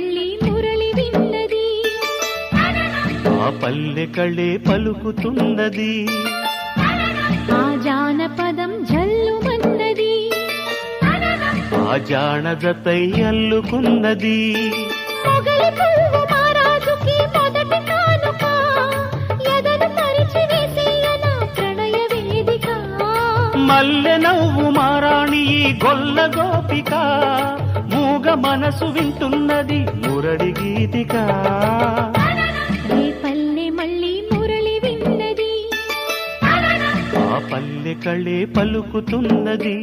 మళ్ళీ మురళి విన్నది ఆ పల్లె కళే పలుకుతున్నది ఆ జానపదం జల్లుమన్నది ఆ జానజతై అల్లుకున్నది మొగలి పువ్వు మహారాజుకి మొదటి కానుక ఎదను పరిచి వేసేయన ప్రణయ వేదిక మల్లె నవ్వు మారాణి ఈ గొల్ల గోపిక మూగ మనసు వింటున్నది మురళి గీతిక రే పల్లె మళ్ళీ మురళి విన్నది ఆ పల్లె కళే పలుకుతున్నది